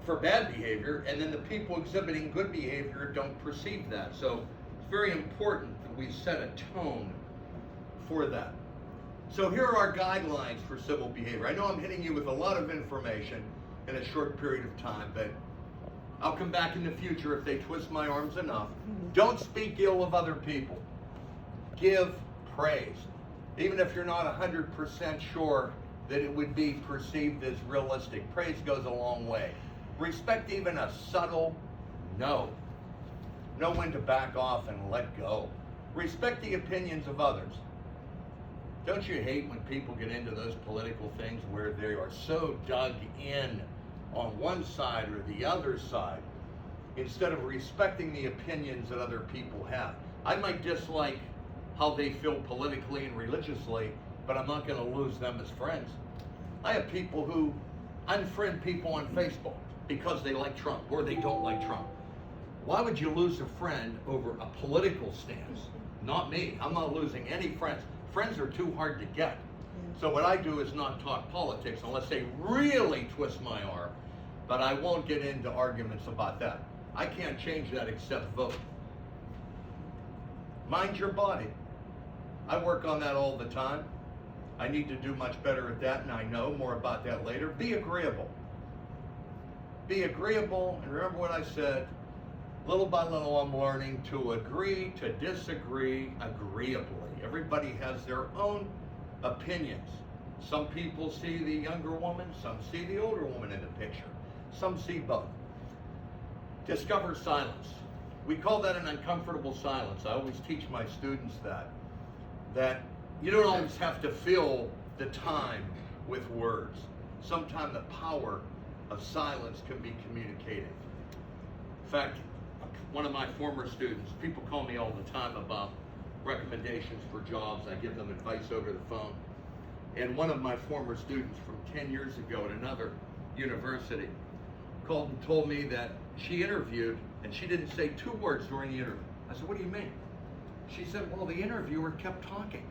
for bad behavior, and then the people exhibiting good behavior don't perceive that. So it's very important that we set a tone for that. So here are our guidelines for civil behavior. I know I'm hitting you with a lot of information in a short period of time, but I'll come back in the future if they twist my arms enough. Don't speak ill of other people. Give praise. Even if you're not 100% sure that it would be perceived as realistic, praise goes a long way. Respect even a subtle no. Know when to back off and let go. Respect the opinions of others. Don't you hate when people get into those political things where they are so dug in on one side or the other side instead of respecting the opinions that other people have? I might dislike how they feel politically and religiously, but I'm not going to lose them as friends. I have people who unfriend people on Facebook because they like Trump or they don't like Trump. Why would you lose a friend over a political stance? Not me. I'm not losing any friends. Friends are too hard to get. So what I do is not talk politics unless they really twist my arm, but I won't get into arguments about that. I can't change that except vote. Mind your body. I work on that all the time. I need to do much better at that, and I know more about that later. Be agreeable. Be agreeable, and remember what I said. Little by little, I'm learning to agree to disagree agreeably. Everybody has their own opinions. Some people see the younger woman, some see the older woman in the picture. Some see both. Discover silence. We call that an uncomfortable silence. I always teach my students that you don't always have to fill the time with words. Sometimes the power of silence can be communicative. In fact, one of my former students, people call me all the time about recommendations for jobs. I give them advice over the phone. And one of my former students from 10 years ago at another university called and told me that she interviewed and she didn't say 2 words during the interview. I said, what do you mean? She said, well, the interviewer kept talking.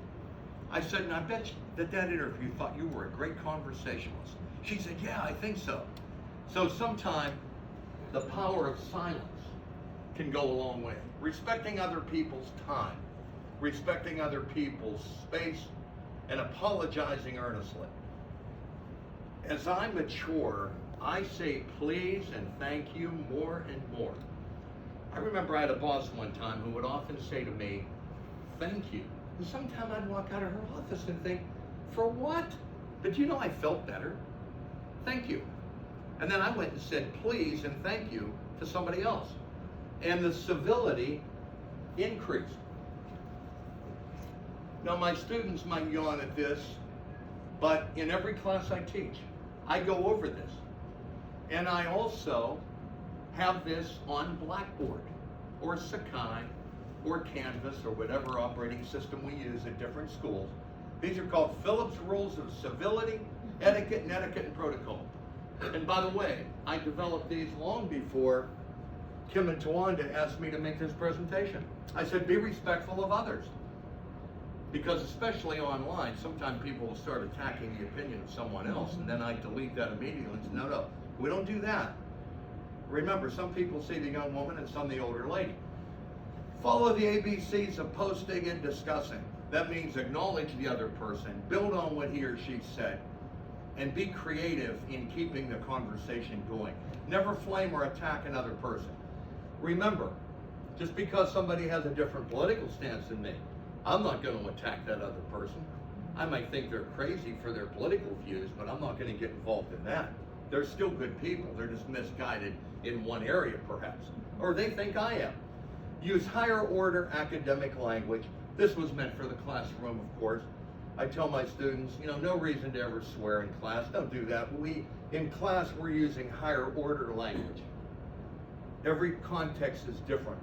I said, and I bet that interview thought you were a great conversationalist. She said, yeah, I think so. So sometimes the power of silence can go a long way. Respecting other people's time, respecting other people's space, and apologizing earnestly. As I mature, I say please and thank you more and more. I remember I had a boss one time who would often say to me, thank you. And sometimes I'd walk out of her office and think, for what? But you know, I felt better. Thank you. And then I went and said please and thank you to somebody else. And the civility increased. Now my students might yawn at this, but in every class I teach, I go over this. And I also have this on Blackboard or Sakai or Canvas or whatever operating system we use at different schools. These are called Phillips Rules of Civility, Etiquette, Netiquette, and Protocol. And by the way, I developed these long before Kim and Tawanda asked me to make this presentation. I said, be respectful of others. Because especially online, sometimes people will start attacking the opinion of someone else, and then I delete that immediately and say, no, we don't do that. Remember, some people see the young woman and some the older lady. Follow the ABCs of posting and discussing. That means acknowledge the other person, build on what he or she said, and be creative in keeping the conversation going. Never flame or attack another person. Remember, just because somebody has a different political stance than me, I'm not going to attack that other person. I might think they're crazy for their political views, but I'm not going to get involved in that. They're still good people. They're just misguided in one area, perhaps. Or they think I am. Use higher order academic language. This was meant for the classroom, of course. I tell my students, no reason to ever swear in class. Don't do that. In class, we're using higher order language. Every context is different.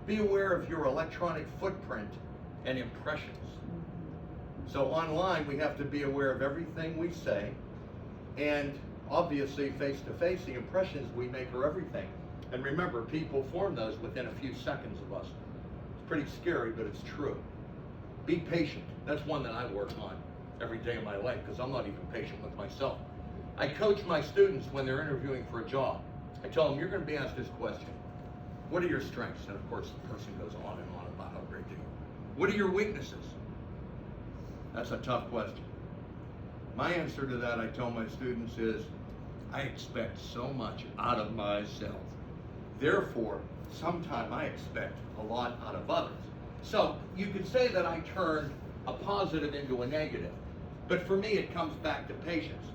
Be aware of your electronic footprint and impressions. So online, we have to be aware of everything we say, and obviously face-to-face, the impressions we make are everything. And remember, people form those within a few seconds of us. It's pretty scary, but it's true. Be patient. That's one that I work on every day of my life, because I'm not even patient with myself. I coach my students when they're interviewing for a job. I tell them, you're going to be asked this question. What are your strengths? And of course, the person goes on and on about how great they are. What are your weaknesses? That's a tough question. My answer to that, I tell my students, is I expect so much out of myself. Therefore, sometimes I expect a lot out of others. So you could say that I turn a positive into a negative. But for me, it comes back to patience.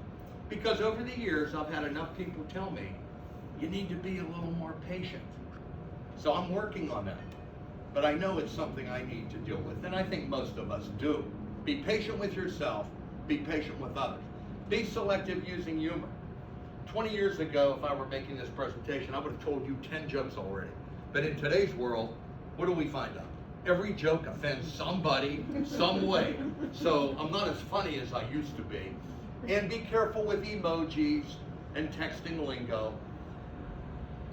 Because over the years, I've had enough people tell me, you need to be a little more patient. So I'm working on that. But I know it's something I need to deal with. And I think most of us do. Be patient with yourself. Be patient with others. Be selective using humor. 20 years ago, if I were making this presentation, I would have told you 10 jokes already. But in today's world, what do we find out? Every joke offends somebody, some way. So I'm not as funny as I used to be. And be careful with emojis and texting lingo.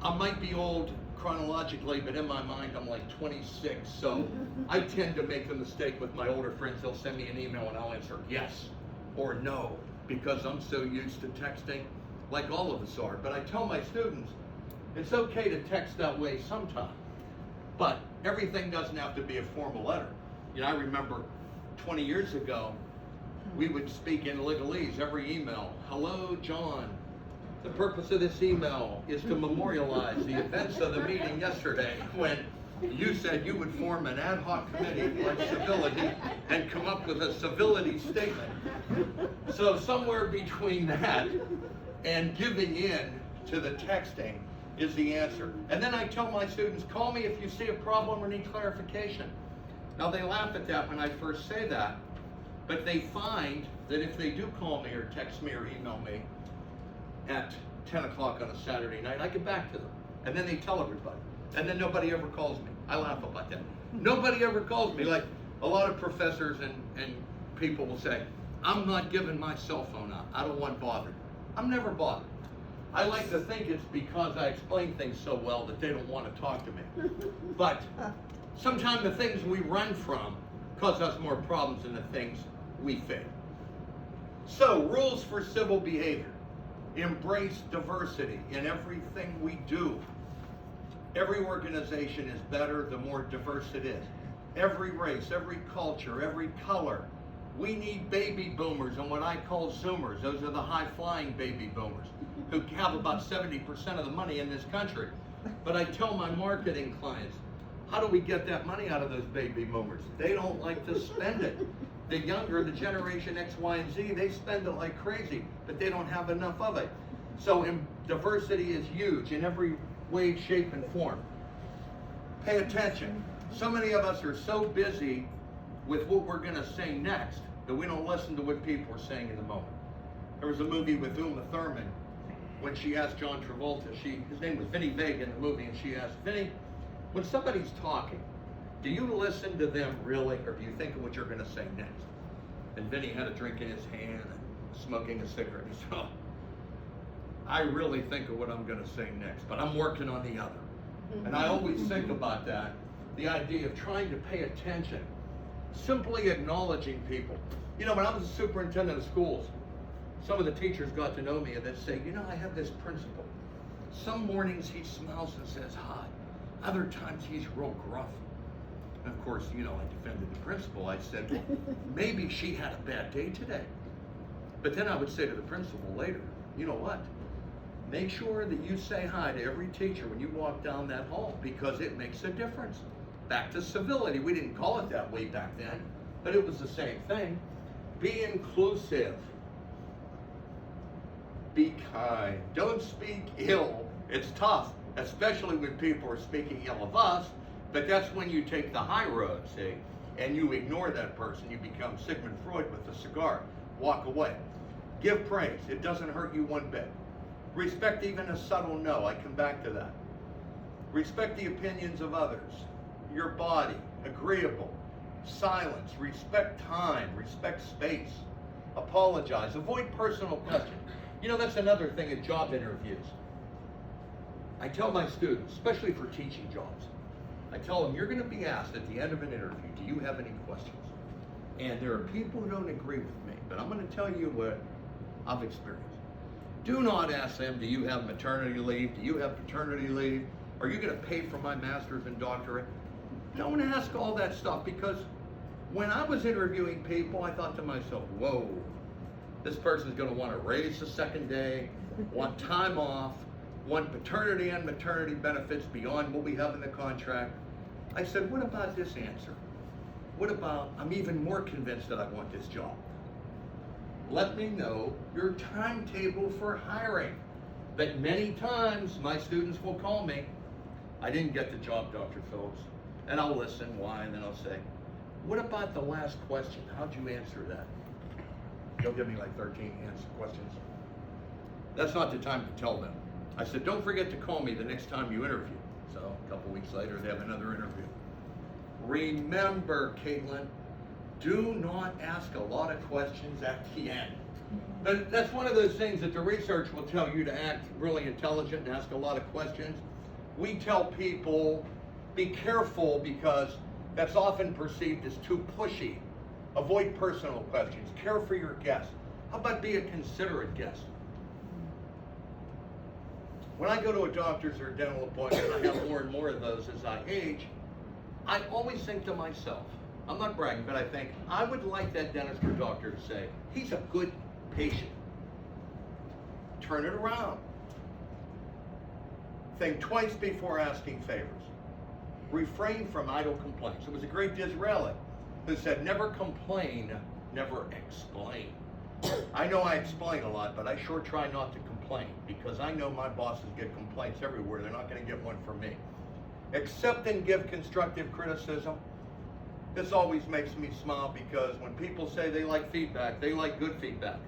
I might be old chronologically, but in my mind, I'm like 26. So I tend to make the mistake with my older friends. They'll send me an email and I'll answer yes or no because I'm so used to texting, like all of us are. But I tell my students, it's okay to text that way sometime, but everything doesn't have to be a formal letter. You know, I remember 20 years ago, we would speak in legalese every email. Hello, John. The purpose of this email is to memorialize the events of the meeting yesterday when you said you would form an ad hoc committee on civility and come up with a civility statement. So somewhere between that and giving in to the texting is the answer. And then I tell my students, call me if you see a problem or need clarification. Now they laugh at that when I first say that, but they find that if they do call me or text me or email me at 10 o'clock on a Saturday night, I get back to them. And then they tell everybody. And then nobody ever calls me. I laugh about that. Nobody ever calls me. Like a lot of professors and people will say, I'm not giving my cell phone out. I don't want bothered. I'm never bothered. I like to think it's because I explain things so well that they don't want to talk to me. But sometimes the things we run from cause us more problems than the things we fake. So, rules for civil behavior. Embrace diversity in everything we do. Every organization is better the more diverse it is. Every race, every culture, every color. We need baby boomers and what I call Zoomers. Those are the high-flying baby boomers who have about 70% of the money in this country. But I tell my marketing clients, how do we get that money out of those baby boomers? They don't like to spend it. The younger, the generation X, Y, and Z, they spend it like crazy, but they don't have enough of it. So diversity is huge in every way, shape, and form. Pay attention. So many of us are so busy with what we're going to say next that we don't listen to what people are saying in the moment. There was a movie with Uma Thurman when she asked John Travolta, his name was Vinny Vega in the movie, and she asked, Vinny, when somebody's talking, do you listen to them really, or do you think of what you're going to say next? And Vinny had a drink in his hand and smoking a cigarette. He said, oh, I really think of what I'm going to say next, but I'm working on the other. And I always think about that, the idea of trying to pay attention, simply acknowledging people. You know, when I was a superintendent of schools, some of the teachers got to know me and they'd say, you know, I have this principal. Some mornings he smiles and says hi. Other times he's real gruff. And of course, you know, I defended the principal. I said, well, maybe she had a bad day today. But then I would say to the principal later, you know what? Make sure that you say hi to every teacher when you walk down that hall because it makes a difference. Back to civility. We didn't call it that way back then, but it was the same thing. Be inclusive. Be kind. Don't speak ill. It's tough, especially when people are speaking ill of us, but that's when you take the high road, see, and you ignore that person. You become Sigmund Freud with a cigar. Walk away. Give praise. It doesn't hurt you one bit. Respect even a subtle no. I come back to that. Respect the opinions of others. Your body. Agreeable. Silence. Respect time. Respect space. Apologize. Avoid personal questions. You know, that's another thing at job interviews. I tell my students, especially for teaching jobs, I tell them, you're going to be asked at the end of an interview, do you have any questions? And there are people who don't agree with me, but I'm going to tell you what I've experienced. Do not ask them, do you have maternity leave? Do you have paternity leave? Are you going to pay for my master's and doctorate? Don't ask all that stuff, because when I was interviewing people, I thought to myself, whoa, this person's going to want to raise the second day, want time off, want paternity and maternity benefits beyond what we have in the contract. I said, what about this answer? What about, I'm even more convinced that I want this job. Let me know your timetable for hiring. But many times my students will call me, I didn't get the job, Dr. Phillips. And I'll listen, why, and then I'll say, what about the last question? How'd you answer that? They'll give me like 13 questions. That's not the time to tell them. I said, don't forget to call me the next time you interview. So a couple weeks later, they have another interview. Remember, Caitlin, do not ask a lot of questions at the end. But that's one of those things that the research will tell you, to act really intelligent and ask a lot of questions. We tell people, be careful, because that's often perceived as too pushy. Avoid personal questions. Care for your guests. How about be a considerate guest? When I go to a doctor's or a dental appointment, I have more and more of those as I age, I always think to myself, I'm not bragging, but I think, I would like that dentist or doctor to say, he's a good patient. Turn it around. Think twice before asking favors. Refrain from idle complaints. It was a great Disraeli who said, never complain, never explain. I know I explain a lot, but I sure try not to complain, because I know my bosses get complaints everywhere. They're not going to get one from me. Accept and give constructive criticism. This always makes me smile, because when people say they like feedback, they like good feedback.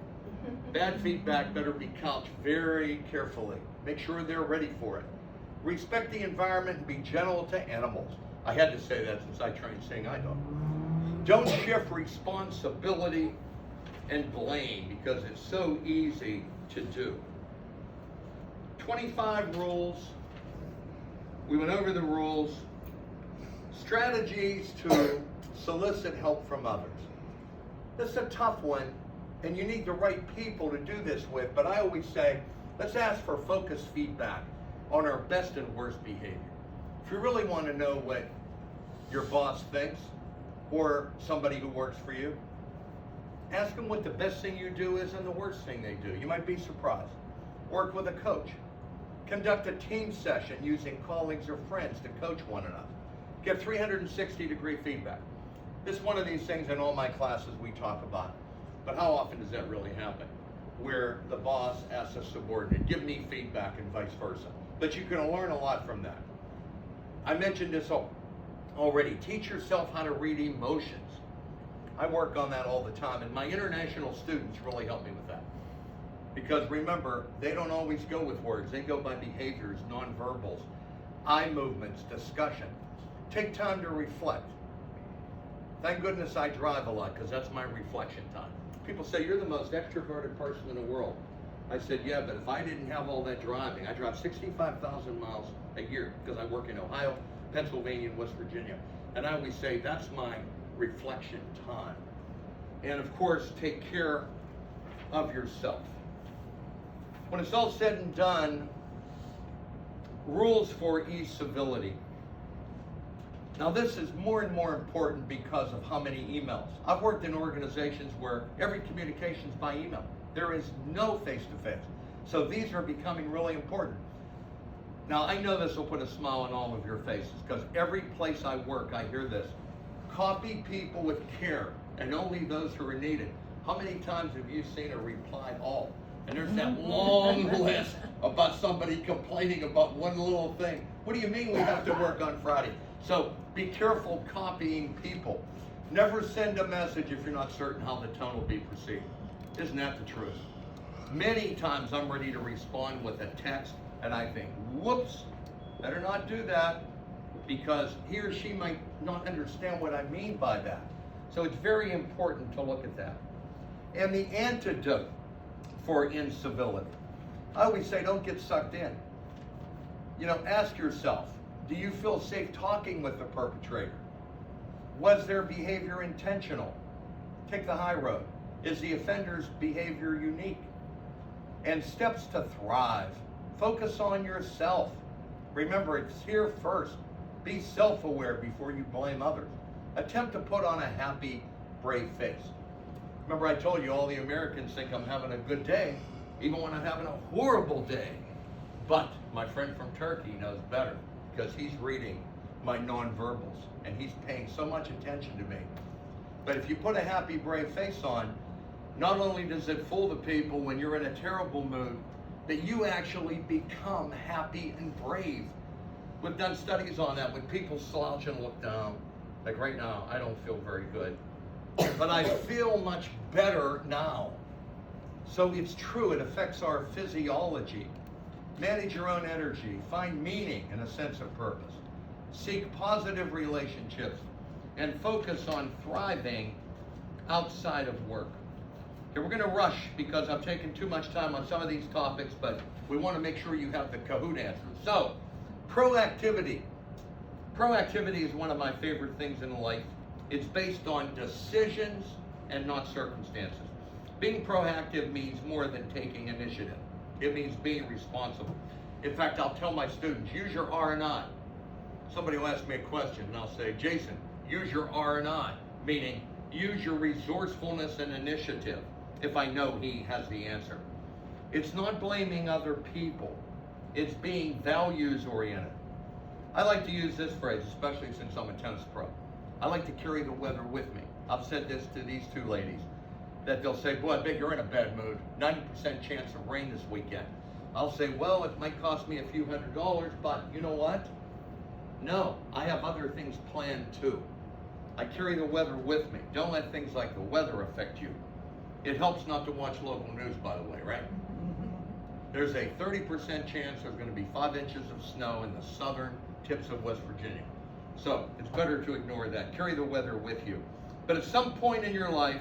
Bad feedback better be couched very carefully. Make sure they're ready for it. Respect the environment and be gentle to animals. I had to say that since I trained seeing eye doctors. Don't shift responsibility and blame, because it's so easy to do. 25 rules. We went over the rules. Strategies to solicit help from others. This is a tough one, and you need the right people to do this with, but I always say, let's ask for focused feedback on our best and worst behavior. If you really want to know what your boss thinks, or somebody who works for you, ask them what the best thing you do is and the worst thing they do. You might be surprised. Work with a coach. Conduct a team session using colleagues or friends to coach one another. Give 360-degree feedback. This is one of these things in all my classes we talk about. But how often does that really happen? Where the boss asks a subordinate, give me feedback, and vice versa. But you can learn a lot from that. I mentioned this already. Teach yourself how to read emotions. I work on that all the time, and my international students really help me with that. Because remember, they don't always go with words. They go by behaviors, nonverbals, eye movements, discussion. Take time to reflect. Thank goodness I drive a lot, because that's my reflection time. People say, you're the most extroverted person in the world. I said, yeah, but if I didn't have all that driving, I drive 65,000 miles a year, because I work in Ohio, Pennsylvania, and West Virginia. And I always say, that's my reflection time. And of course, take care of yourself. When it's all said and done, rules for e-civility. Now this is more and more important because of how many emails. I've worked in organizations where every communication is by email. There is no face-to-face. So these are becoming really important. Now I know this will put a smile on all of your faces, because every place I work I hear this. Copy people with care, and only those who are needed. How many times have you seen a reply all? And there's that long list about somebody complaining about one little thing. What do you mean we have to work on Friday? So be careful copying people. Never send a message if you're not certain how the tone will be perceived. Isn't that the truth? Many times I'm ready to respond with a text, and I think, whoops, better not do that, because he or she might not understand what I mean by that. So it's very important to look at that. And the antidote for incivility. I always say, don't get sucked in. You know, ask yourself, do you feel safe talking with the perpetrator? Was their behavior intentional? Take the high road. Is the offender's behavior unique? and steps to thrive. Focus on yourself. Remember, it's here first. Be self-aware before you blame others. Attempt to put on a happy, brave face. Remember, I told you all the Americans think I'm having a good day, even when I'm having a horrible day. But my friend from Turkey knows better, because he's reading my nonverbals, and he's paying so much attention to me. But if you put a happy, brave face on, not only does it fool the people when you're in a terrible mood, that you actually become happy and brave. We've done studies on that. When people slouch and look down, like right now, I don't feel very good, but I feel much better now. So it's true, it affects our physiology. Manage your own energy. Find meaning and a sense of purpose. Seek positive relationships and focus on thriving outside of work. Okay, we're going to rush because I've taken too much time on some of these topics, but we want to make sure you have the Kahoot answers. So, proactivity. Proactivity is one of my favorite things in life. It's based on decisions and not circumstances. Being proactive means more than taking initiative. It means being responsible. In fact, I'll tell my students, use your R&I. Somebody will ask me a question and I'll say, Jason, use your R&I, meaning use your resourcefulness and initiative, if I know he has the answer. It's not blaming other people. It's being values oriented. I like to use this phrase, especially since I'm a tennis pro. I like to carry the weather with me. I've said this to these two ladies, that they'll say, boy, I bet you're in a bad mood. 90% chance of rain this weekend. I'll say, well, it might cost me a few $100s, but you know what? No, I have other things planned too. I carry the weather with me. Don't let things like the weather affect you. It helps not to watch local news, by the way, right? There's a 30% chance there's going to be 5 inches of snow in the southern tips of West Virginia. So it's better to ignore that. Carry the weather with you. But at some point in your life,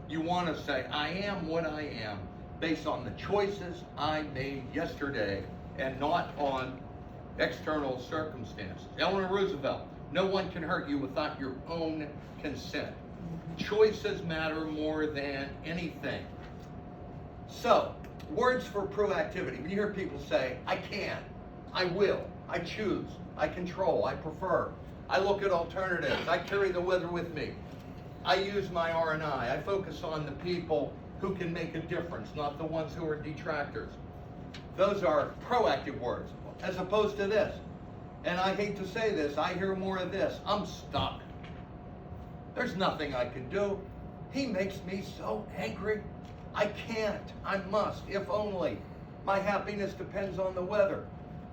you want to say, I am what I am based on the choices I made yesterday and not on external circumstances. Eleanor Roosevelt, no one can hurt you without your own consent. Choices matter more than anything. So, words for proactivity. When you hear people say, I can, I will, I choose, I control, I prefer, I look at alternatives, I carry the weather with me, I use my R&I, I focus on the people who can make a difference, not the ones who are detractors. Those are proactive words, as opposed to this. And I hate to say this, I hear more of this, I'm stuck. There's nothing I can do. He makes me so angry. I can't, I must, if only. My happiness depends on the weather.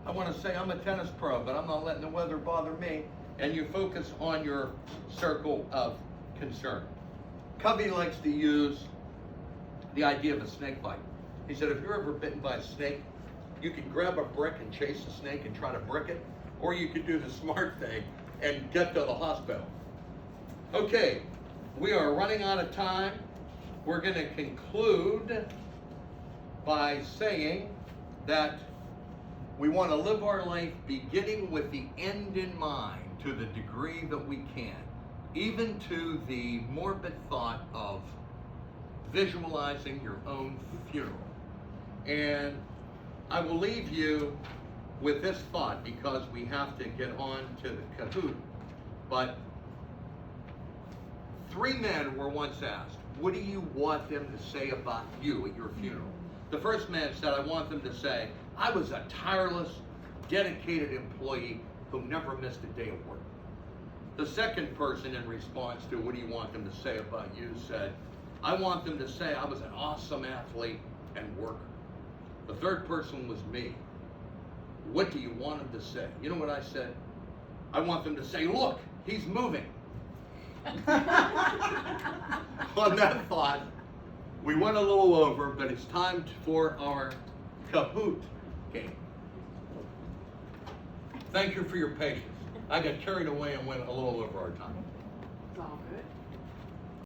I want to say I'm a tennis pro, but I'm not letting the weather bother me. And you focus on your circle of concern. Covey likes to use the idea of a snake bite. He said, if you're ever bitten by a snake, you can grab a brick and chase the snake and try to brick it, or you could do the smart thing and get to the hospital. Okay, we are running out of time. We're going to conclude by saying that we want to live our life beginning with the end in mind to the degree that we can, even to the morbid thought of visualizing your own funeral. And I will leave you with this thought because we have to get on to the Kahoot. But 3 men were once asked, what do you want them to say about you at your funeral? The first man said, I want them to say, I was a tireless, dedicated employee who never missed a day of work. The second person, in response to what do you want them to say about you, said, I want them to say I was an awesome athlete and worker. The third person was me. What do you want them to say? You know what I said? I want them to say, look, he's moving. On that thought, we went a little over, but it's time for our Kahoot game. Thank you for your patience. I got carried away and went a little over our time. It's all good.